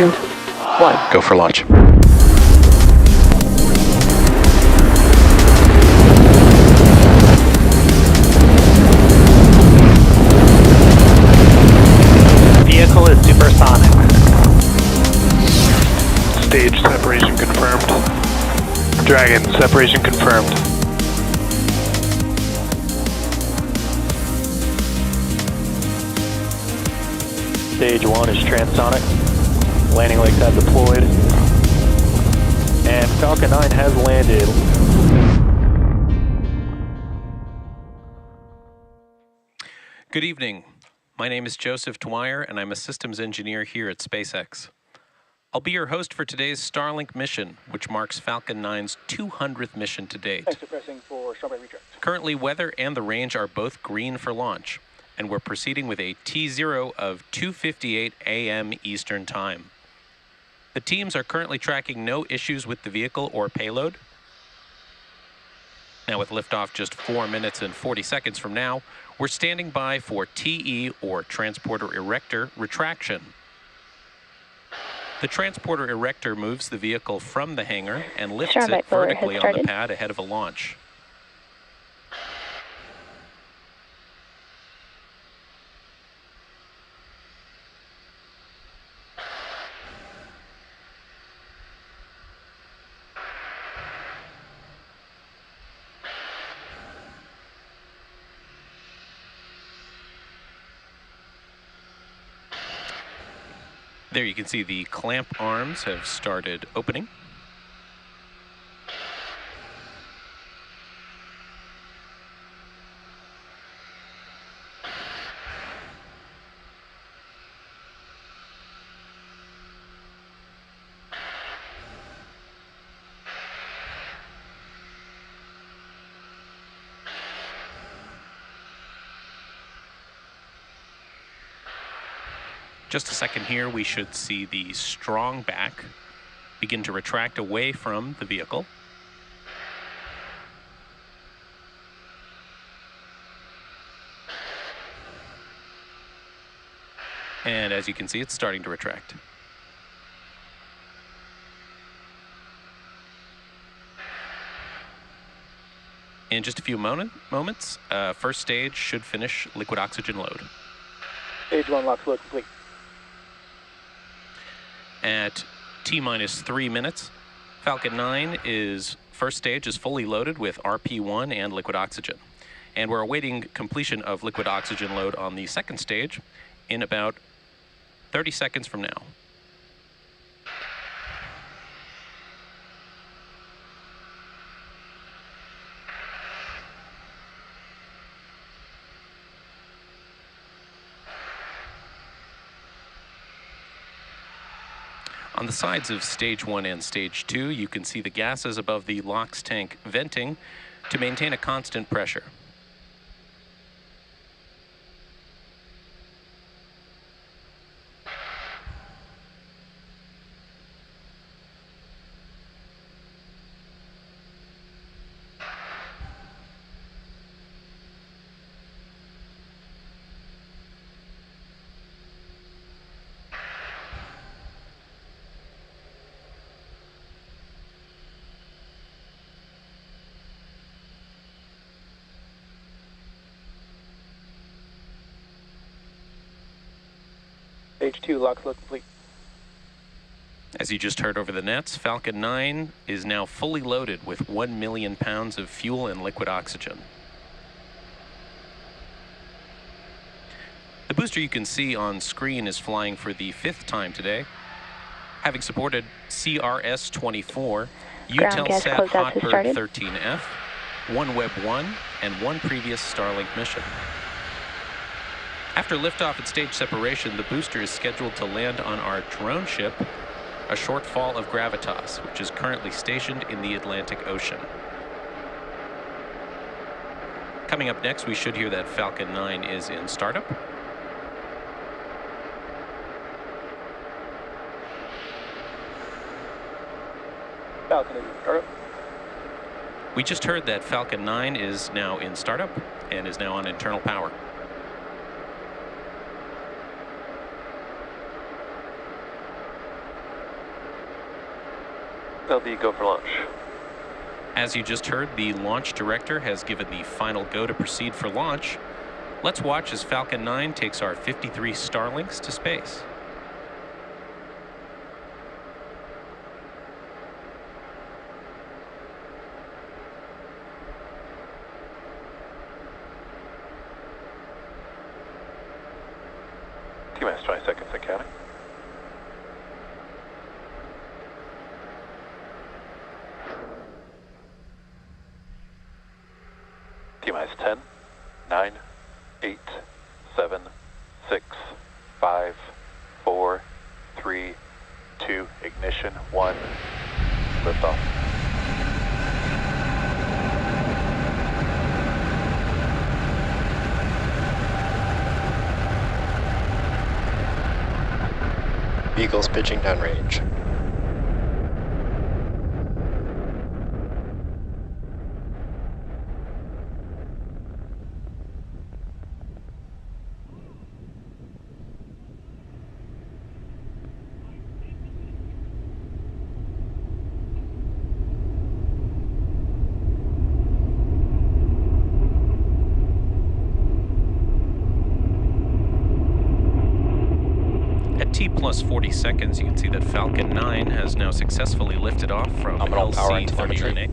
2, 1. Go for launch. Vehicle is supersonic. Stage separation confirmed. Dragon, separation confirmed. Stage 1 is transonic. Landing legs have deployed. And Falcon 9 has landed. Good evening. My name is Joseph Dwyer, and I'm a systems engineer here at SpaceX. I'll be your host for today's Starlink mission, which marks Falcon 9's 200th mission to date. Thanks for pressing for starboard retract. Currently, weather and the range are both green for launch, and we're proceeding with a T0 of 2:58 a.m. Eastern Time. The teams are currently tracking no issues with the vehicle or payload. Now, with liftoff just 4 minutes and 40 seconds from now, we're standing by for TE, or Transporter Erector, retraction. The Transporter Erector moves the vehicle from the hangar and lifts it vertically on the pad ahead of a launch. There you can see the clamp arms have started opening. Just a second here, we should see the strong back begin to retract away from the vehicle. And as you can see, it's starting to retract. In just a few moments, first stage should finish liquid oxygen load. Stage 1 LOX load complete. At T-minus 3 minutes, Falcon 9 first stage is fully loaded with RP1 and liquid oxygen. And we're awaiting completion of liquid oxygen load on the second stage in about 30 seconds from now. On the sides of Stage 1 and Stage 2, you can see the gases above the LOX tank venting to maintain a constant pressure. Stage 2 LOX load complete. As you just heard over the nets, Falcon 9 is now fully loaded with 1 million pounds of fuel and liquid oxygen. The booster you can see on screen is flying for the 5th time today, having supported CRS-24, Eutelsat Hotbird 13F, OneWeb 1, and one previous Starlink mission. After liftoff at stage separation, the booster is scheduled to land on our drone ship, a short fall of Gravitas, which is currently stationed in the Atlantic Ocean. Coming up next, we should hear that Falcon 9 is in startup. Falcon is in startup. We just heard that Falcon 9 is now in startup and is now on internal power. LD, go for launch. As you just heard, the launch director has given the final go to proceed for launch. Let's watch as Falcon 9 takes our 53 Starlinks to space. T-minus 20 seconds and counting. T-minus 10, 9, 8, 7, 6, 5, 4, 3, 2, ignition, 1, liftoff. Eagles pitching downrange. At T plus 40 seconds, you can see that Falcon 9 has now successfully lifted off from Nominal power and LC-39A.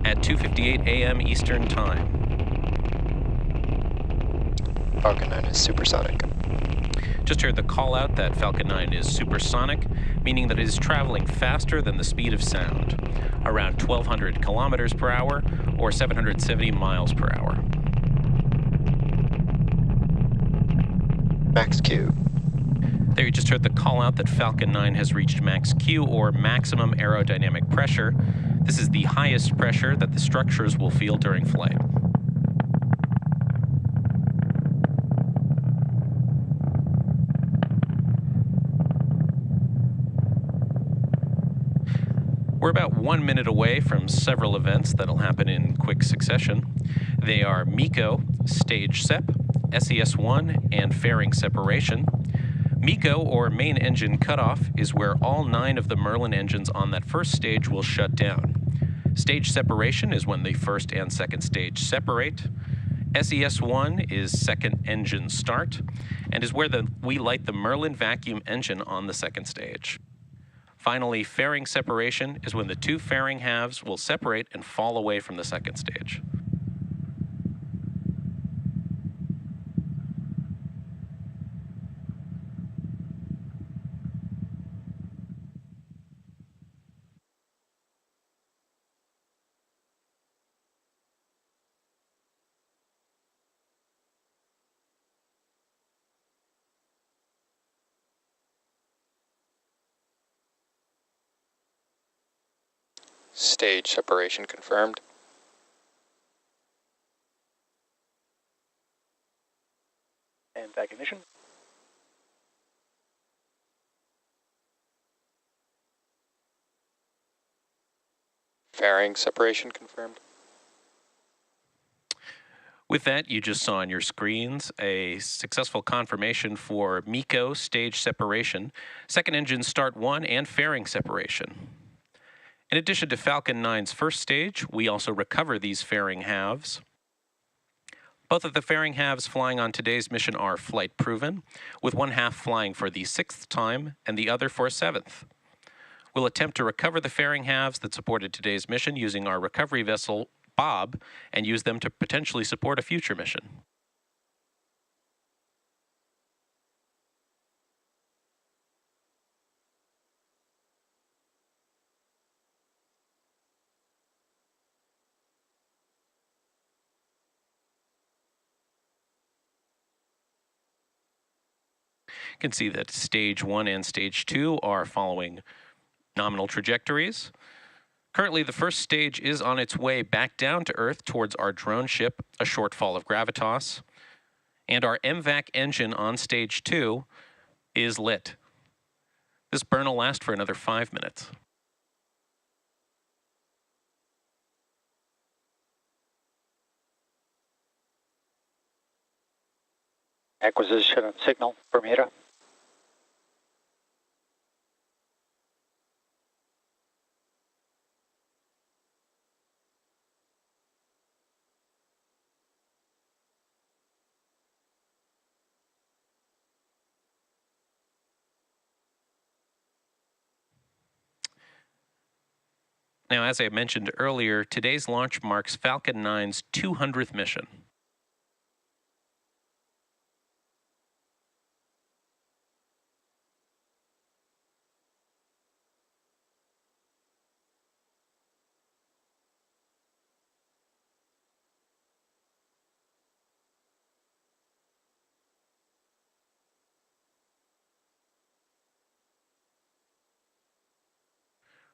At 2:58 a.m. Eastern Time. Falcon 9 is supersonic. Just heard the call out that Falcon 9 is supersonic, meaning that it is traveling faster than the speed of sound, around 1,200 kilometers per hour or 770 miles per hour. Max Q. There you just heard the call out that Falcon 9 has reached max Q, or maximum aerodynamic pressure. This is the highest pressure that the structures will feel during flight. We're about 1 minute away from several events that'll happen in quick succession. They are MECO, stage SEP, SES-1, and fairing separation. MECO, or main engine cutoff, is where all 9 of the Merlin engines on that first stage will shut down. Stage separation is when the first and second stage separate. SES-1 is second engine start, and is where we light the Merlin vacuum engine on the second stage. Finally, fairing separation is when the 2 fairing halves will separate and fall away from the second stage. Stage separation confirmed. And back ignition. Fairing separation confirmed. With that, you just saw on your screens a successful confirmation for MECO stage separation, second engine start 1, and fairing separation. In addition to Falcon 9's first stage, we also recover these fairing halves. Both of the fairing halves flying on today's mission are flight proven, with one half flying for the 6th time and the other for a 7th. We'll attempt to recover the fairing halves that supported today's mission using our recovery vessel, Bob, and use them to potentially support a future mission. You can see that stage 1 and stage 2 are following nominal trajectories. Currently, the first stage is on its way back down to Earth towards our drone ship, a short fall of gravitas. And our MVAC engine on stage 2 is lit. This burn will last for another 5 minutes. Acquisition of signal, Bermuda. Now, as I mentioned earlier, today's launch marks Falcon 9's 200th mission.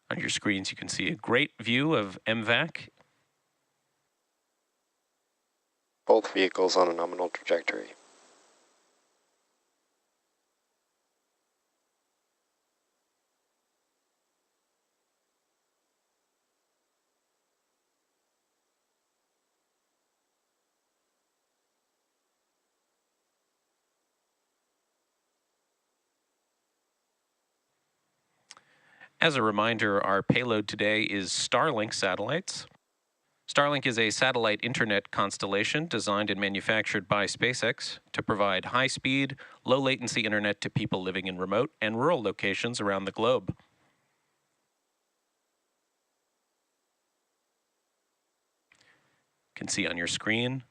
On your screens, you can see a great view of MVAC. Both vehicles on a nominal trajectory. As a reminder, our payload today is Starlink satellites. Starlink is a satellite internet constellation designed and manufactured by SpaceX to provide high-speed, low-latency internet to people living in remote and rural locations around the globe. You can see on your screen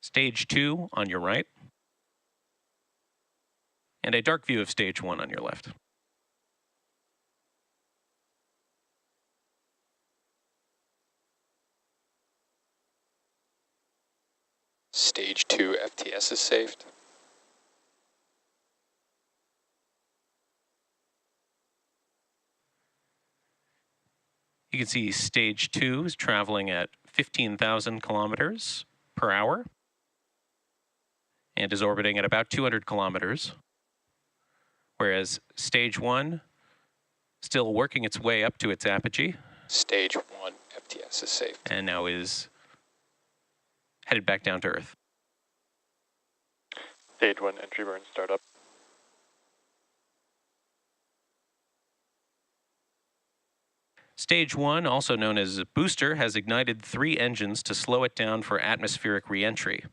Stage 2 on your right, and a dark view of Stage 1 on your left. Stage 2 FTS is saved. You can see Stage 2 is traveling at 15,000 kilometers per hour and is orbiting at about 200 kilometers, whereas Stage 1 still working its way up to its apogee. Stage 1 FTS is saved. And now is headed back down to Earth. Stage 1 entry burn startup. Stage 1, also known as booster, has ignited 3 engines to slow it down for atmospheric re-entry.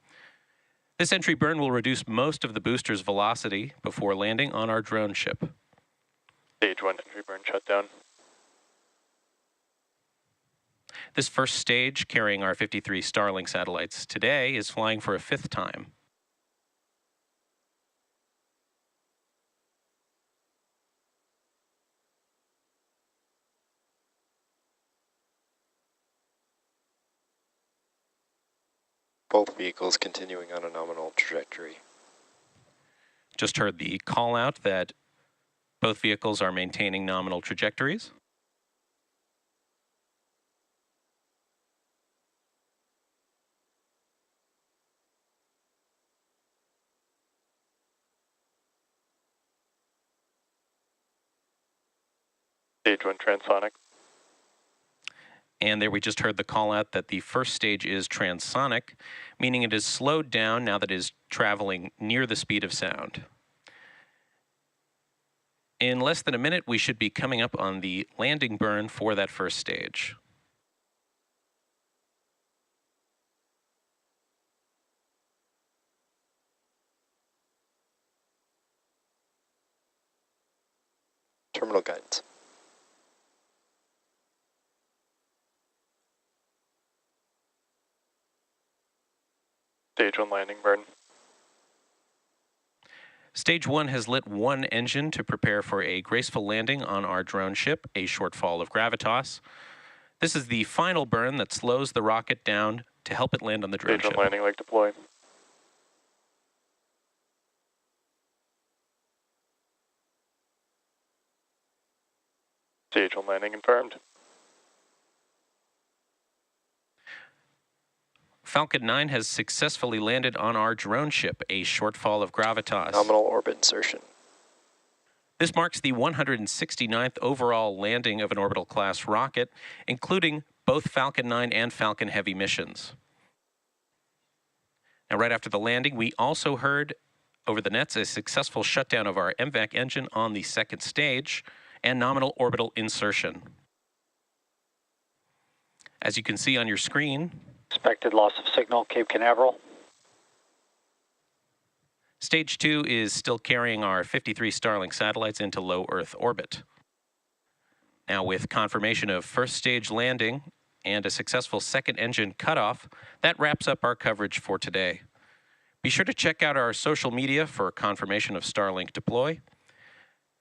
This entry burn will reduce most of the booster's velocity before landing on our drone ship. Stage 1 entry burn shutdown. This first stage, carrying our 53 Starlink satellites today, is flying for a 5th time. Both vehicles continuing on a nominal trajectory. Just heard the call out that both vehicles are maintaining nominal trajectories. Stage 1 transonic. And there we just heard the call out that the first stage is transonic, meaning it is slowed down now that it is traveling near the speed of sound. In less than a minute, we should be coming up on the landing burn for that first stage. Terminal guidance. Stage 1 landing burn. Stage 1 has lit 1 engine to prepare for a graceful landing on our drone ship, a shortfall of gravitas. This is the final burn that slows the rocket down to help it land on the drone Stage 1 ship. landing leg deploy. Stage 1 landing confirmed. Falcon 9 has successfully landed on our drone ship, a shortfall of gravitas. Nominal orbit insertion. This marks the 169th overall landing of an orbital class rocket, including both Falcon 9 and Falcon Heavy missions. Now, right after the landing, we also heard over the nets a successful shutdown of our MVAC engine on the second stage and nominal orbital insertion. As you can see on your screen, Expected loss of signal, Cape Canaveral. Stage 2 is still carrying our 53 Starlink satellites into low Earth orbit. Now, with confirmation of first stage landing and a successful second engine cutoff, that wraps up our coverage for today. Be sure to check out our social media for confirmation of Starlink deploy.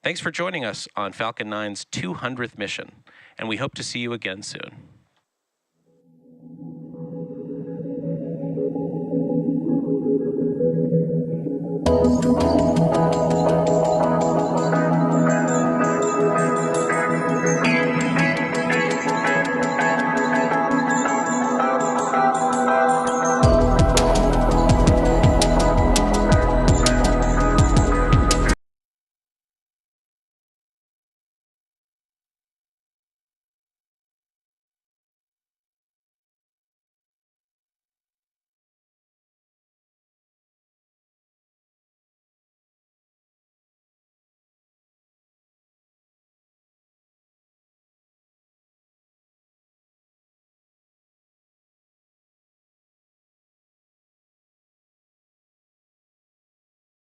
Thanks for joining us on Falcon 9's 200th mission, and we hope to see you again soon.